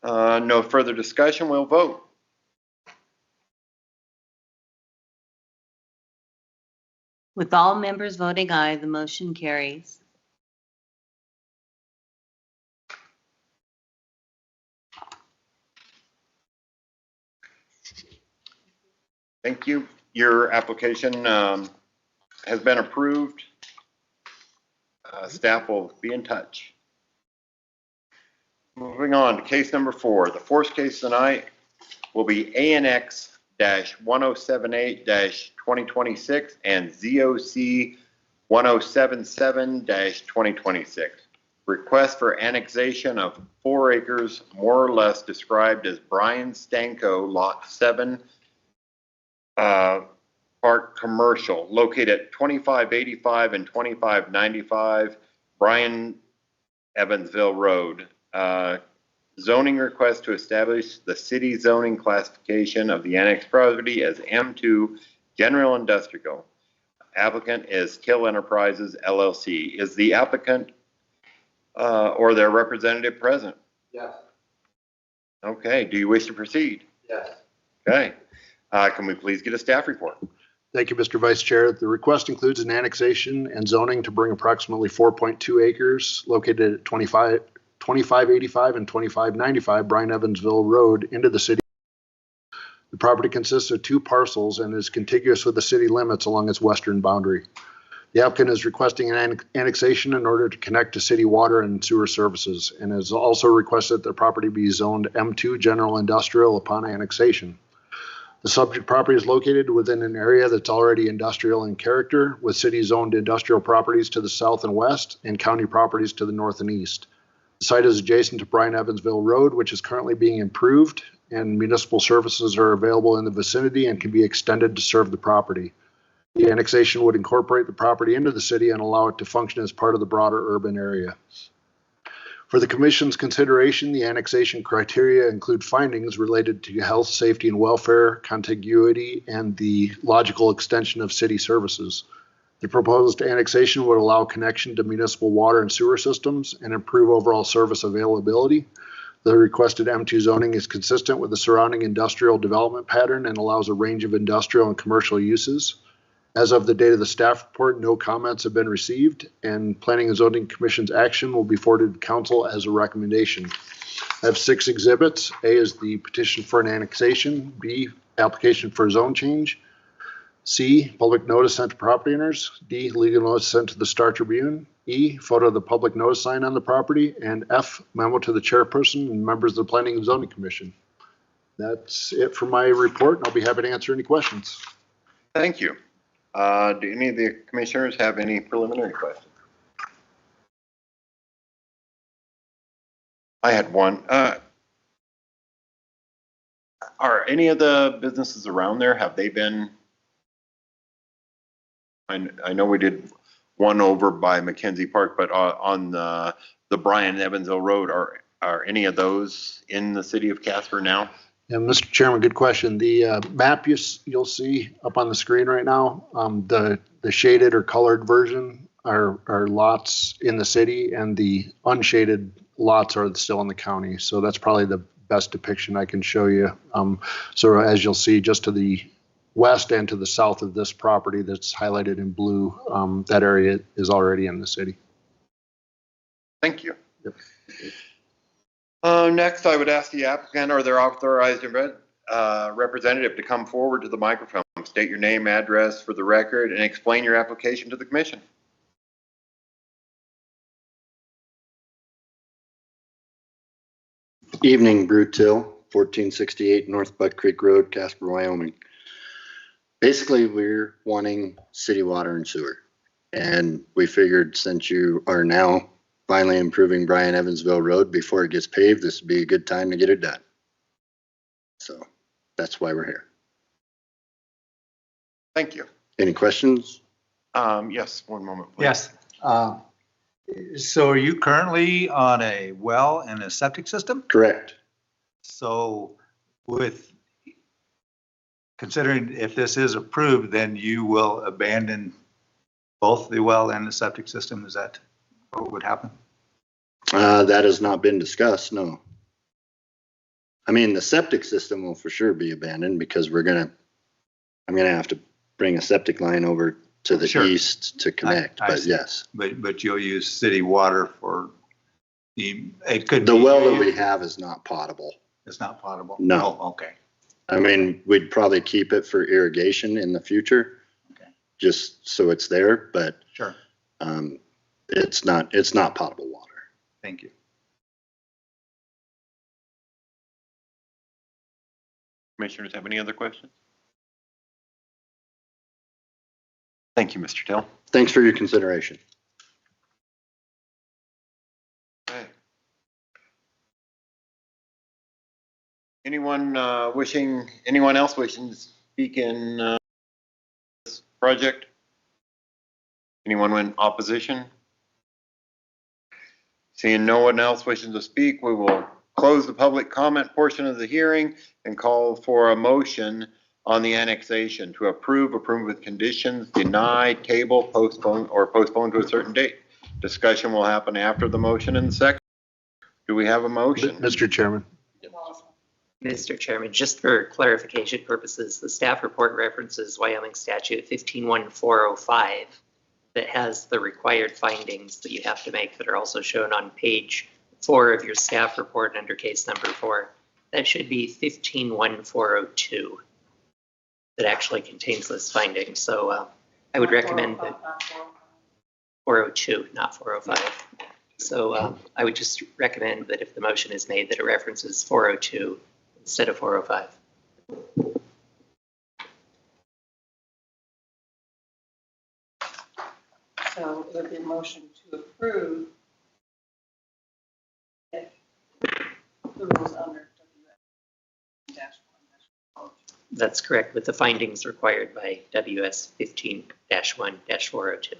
No further discussion, we'll vote. With all members voting aye, the motion carries. Thank you. Your application has been approved. Staff will be in touch. Moving on to case number 4. The fourth case tonight will be ANX-1078-2026 and ZOC 1077-2026. Request for annexation of 4 acres, more or less described as Brian Stanko, Lot 7, Park Commercial, located at 2585 and 2595 Brian Evansville Road. Zoning request to establish the city zoning classification of the annexed property as M2 General Industrial. Applicant is Kill Enterprises LLC. Is the applicant or their representative present? Yes. Okay, do you wish to proceed? Yes. Okay, can we please get a staff report? Thank you, Mr. Vice Chair. The request includes an annexation and zoning to bring approximately 4.2 acres located at 2585 and 2595 Brian Evansville Road into the city. The property consists of 2 parcels and is contiguous with the city limits along its western boundary. The applicant is requesting an annexation in order to connect to city water and sewer services, and has also requested that the property be zoned M2 General Industrial upon annexation. The subject property is located within an area that's already industrial in character, with city-zoned industrial properties to the south and west and county properties to the north and east. The site is adjacent to Brian Evansville Road, which is currently being improved, and municipal services are available in the vicinity and can be extended to serve the property. The annexation would incorporate the property into the city and allow it to function as part of the broader urban area. For the Commission's consideration, the annexation criteria include findings related to health, safety, and welfare, contiguity, and the logical extension of city services. The proposed annexation would allow connection to municipal water and sewer systems and improve overall service availability. The requested M2 zoning is consistent with the surrounding industrial development pattern and allows a range of industrial and commercial uses. As of the date of the staff report, no comments have been received, and Planning and Zoning Commission's action will be forwarded to Council as a recommendation. I have 6 exhibits. A is the petition for an annexation. B, application for a zone change. C, public notice sent to property owners. D, legal notice sent to the Star Tribune. E, photo of the public notice sign on the property. And F, memo to the chairperson and members of the Planning and Zoning Commission. That's it for my report, and I'll be happy to answer any questions. Thank you. Do any of the commissioners have any preliminary questions? I had one. Are any of the businesses around there, have they been, I know we did one over by Mackenzie Park, but on the Brian Evansville Road, are any of those in the city of Casper now? Yeah, Mr. Chairman, good question. The map you'll see up on the screen right now, the shaded or colored version are lots in the city, and the unshaded lots are still in the county. So that's probably the best depiction I can show you. So as you'll see, just to the west and to the south of this property that's highlighted in blue, that area is already in the city. Thank you. Yep. Next, I would ask the applicant or their authorized representative to come forward to the microphone, state your name, address for the record, and explain your application to the commission. Evening, Brew Till, 1468 North Buck Creek Road, Casper, Wyoming. Basically, we're wanting city water and sewer. And we figured since you are now finally improving Brian Evansville Road before it gets paved, this would be a good time to get it done. So that's why we're here. Thank you. Any questions? Yes, one moment, please. Yes. So are you currently on a well and a septic system? Correct. So with considering if this is approved, then you will abandon both the well and the septic system? Is that what would happen? That has not been discussed, no. I mean, the septic system will for sure be abandoned because I'm gonna have to bring a septic line over to the east to connect, but yes. But you'll use city water for the well that we have is not potable. It's not potable? No. Oh, okay. I mean, we'd probably keep it for irrigation in the future. Okay. Just so it's there, but Sure. it's not potable water. Thank you. Commissioners have any other questions? Thank you, Mr. Till. Thanks for your consideration. Okay. Anyone else wishing to speak in this project? Anyone in opposition? Seeing no one else wishing to speak, we will close the public comment portion of the hearing and call for a motion on the annexation to approve with conditions, deny, table, postpone, or postpone to a certain date. Discussion will happen after the motion and second. Do we have a motion? Mr. Chairman. Mr. Chairman, just for clarification purposes, the staff report references Wyoming statute 151405 that has the required findings that you have to make that are also shown on page 4 of your staff report under case number 4. That should be 151402 that actually contains those findings. So I would recommend that 402, not 405. So I would just recommend that if the motion is made that it references 402 instead of 405. So it would be a motion to approve if the rules under WS-1-1. That's correct, with the findings required by WS 15-1-402.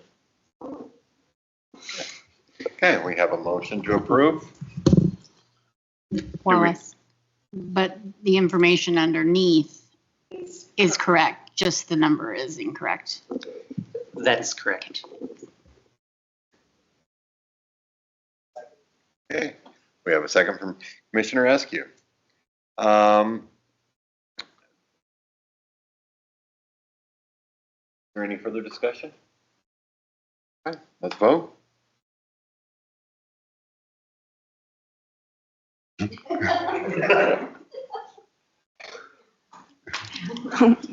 Okay, we have a motion to approve. Wallace, but the information underneath is correct, just the number is incorrect. That is correct. Okay, we have a second from Commissioner Eskew. Is there any further discussion? Okay, let's vote.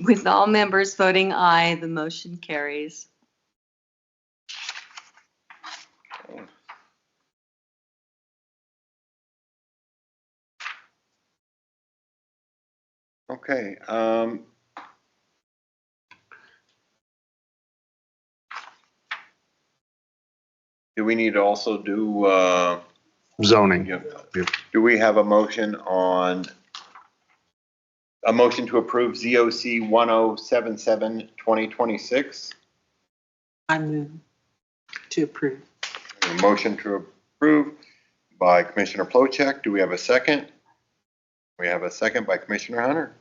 With all members voting aye, the motion carries. Okay, do we need to also do, Zoning. do we have a motion to approve ZOC 1077-2026? I move to approve. A motion to approve by Commissioner Plowcheck. Do we have a second? We have a second by Commissioner Hunter.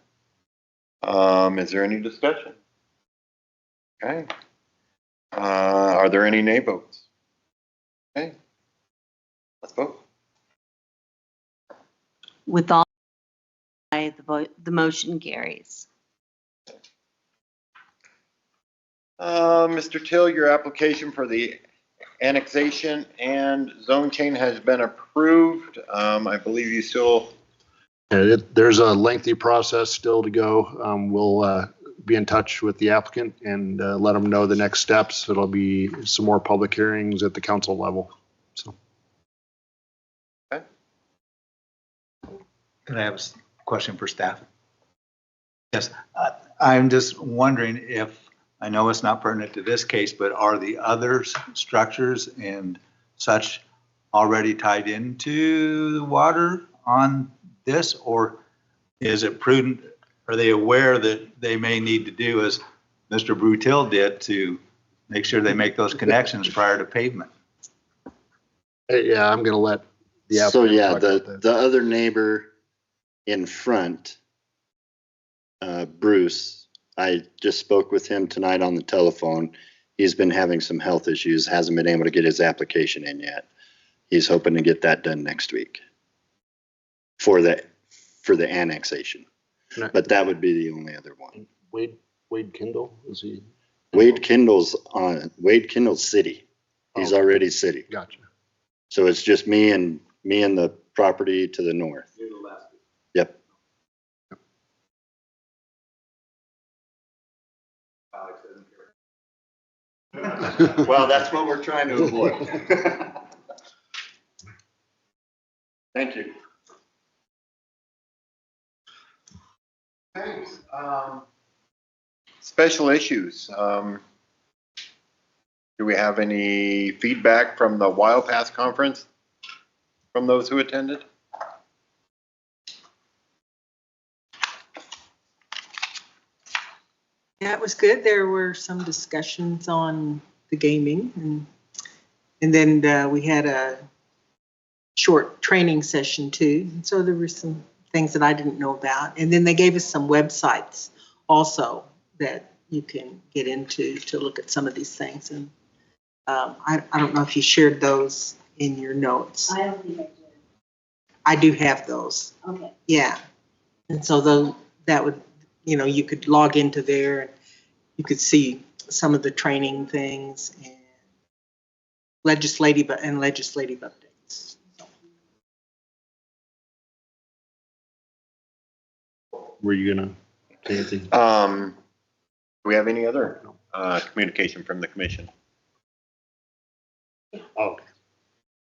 Is there any discussion? Okay. Are there any nay votes? Okay. Let's vote. With all aye, the motion carries. Mr. Till, your application for the annexation and zone change has been approved. I believe you still. There's a lengthy process still to go. We'll be in touch with the applicant and let them know the next steps. It'll be some more public hearings at the council level. So. Okay. Can I have a question for staff? Yes, I'm just wondering if, I know it's not pertinent to this case, but are the other structures and such already tied into the water on this, or is it prudent? Are they aware that they may need to do as Mr. Brutil did to make sure they make those connections prior to pavement? Yeah, I'm going to let the applicant. So yeah, talk about that. the other neighbor in front, Bruce, I just spoke with him tonight on the telephone. He's been having some health issues, hasn't been able to get his application in yet. He's hoping to get that done next week for the annexation. But that would be the only other one. Wade Kendall, is he? Wade Kendall's city. He's already city. Gotcha. So it's just me and the property to the north. Yep. Well, that's what we're trying to avoid. Thank you. Thanks. Special issues. Do we have any feedback from the Wild Pass conference from those who attended? Yeah, it was good. There were some discussions on the gaming and then we had a short training session too. And so there were some things that I didn't know about. And then they gave us some websites also that you can get into to look at some of these things. And I don't know if you shared those in your notes. I don't think I did. I do have those. Okay. Yeah. And so that would, you could log into there and you could see some of the training things and legislative updates. Were you gonna say anything? Do we have any other communication from the commission? Oh,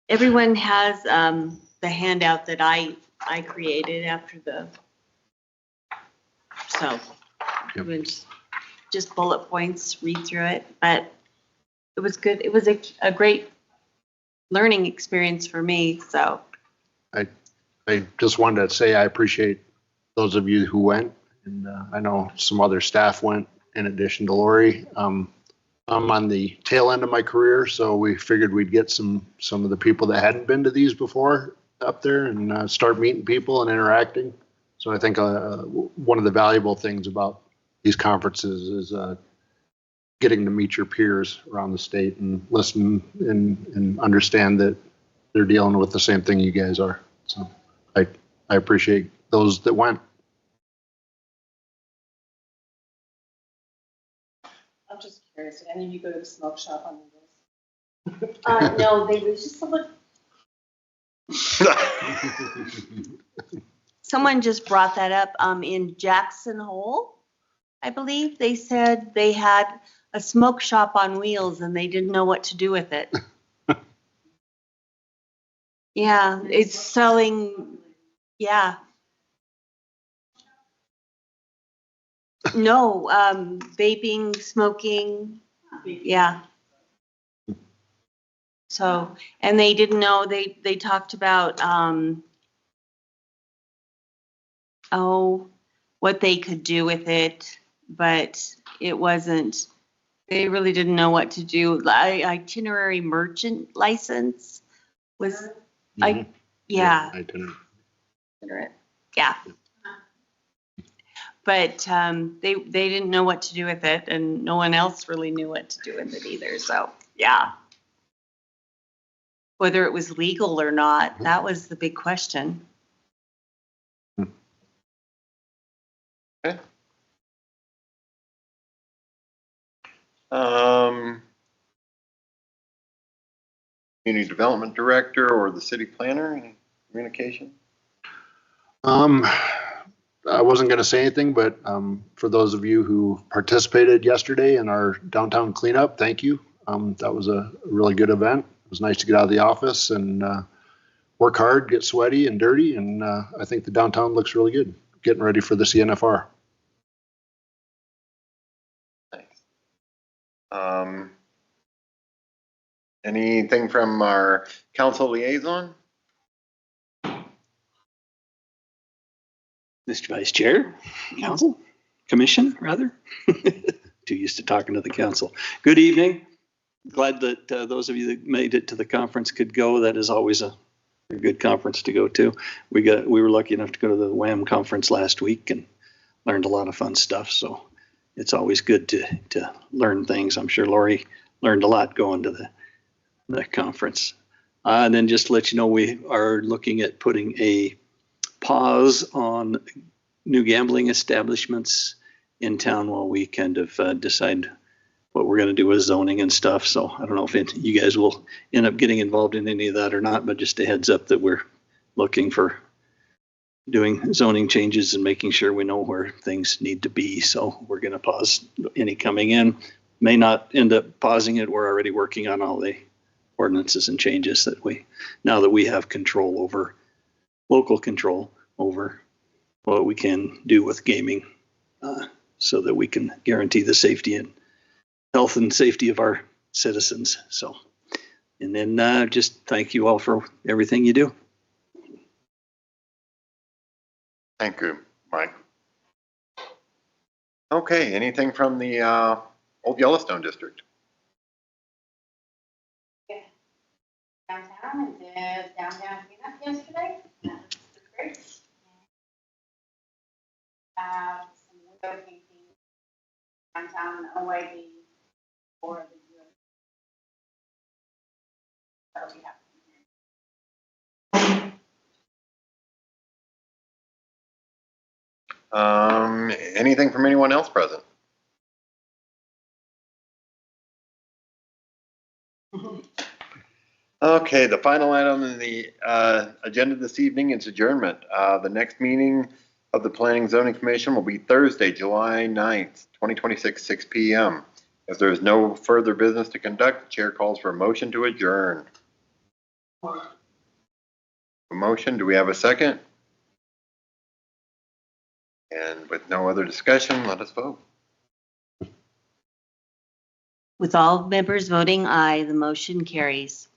Everyone has the handout that I created after so it was just bullet points, read through it, but it was good. It was a great learning experience for me, so. I just wanted to say I appreciate those of you who went, and I know some other staff went in addition to Lori. I'm on the tail end of my career, so we figured we'd get some of the people that hadn't been to these before up there and start meeting people and interacting. So I think one of the valuable things about these conferences is getting to meet your peers around the state and listen and understand that they're dealing with the same thing you guys are. So I appreciate those that went. I'm just curious, did any of you go to the smoke shop on Windows? No, they was just someone just brought that up in Jackson Hole, I believe. They said they had a smoke shop on wheels and they didn't know what to do with it. Yeah, it's selling, yeah. No, vaping, smoking, yeah. So, and they didn't know, they talked about, what they could do with it, but it wasn't, they really didn't know what to do. Itinerary merchant license was, yeah. Itinerary. Yeah. But they didn't know what to do with it, and no one else really knew what to do with it either. So, yeah. Whether it was legal or not, that was the big question. Okay. Community Development Director or the City Planner, any communication? I wasn't going to say anything, but for those of you who participated yesterday in our downtown cleanup, thank you. That was a really good event. It was nice to get out of the office and work hard, get sweaty and dirty, and I think the downtown looks really good. Getting ready for the CNFR. Thanks. Anything from our council liaison? Mr. Vice Chair, Council, Commission, rather. Too used to talking to the council. Good evening. Glad that those of you that made it to the conference could go. That is always a good conference to go to. We were lucky enough to go to the WHAM conference last week and learned a lot of fun stuff. So it's always good to learn things. I'm sure Lori learned a lot going to the conference. And then just to let you know, we are looking at putting a pause on new gambling establishments in town while we kind of decide what we're going to do with zoning and stuff. So I don't know if you guys will end up getting involved in any of that or not, but just a heads up that we're looking for doing zoning changes and making sure we know where things need to be. So we're going to pause any coming in. may not end up pausing it. We're already working on all the ordinances and changes that now that we have control over, local control over what we can do with gaming, so that we can guarantee the safety and health and safety of our citizens. So, and then just thank you all for everything you do. Thank you, Mike. Okay, anything from the Old Yellowstone District? Downtown and did downtown cleanup yesterday. That was great. Some window painting downtown OYD for the year. That'll be happening. Anything from anyone else present? Okay, the final item in the agenda this evening is adjournment. The next meeting of the Planning and Zoning Commission will be Thursday, July 9th, 2026, 6 p.m. If there is no further business to conduct, the chair calls for a motion to adjourn. A motion, do we have a second? And with no other discussion, let us vote. With all members voting aye, the motion carries.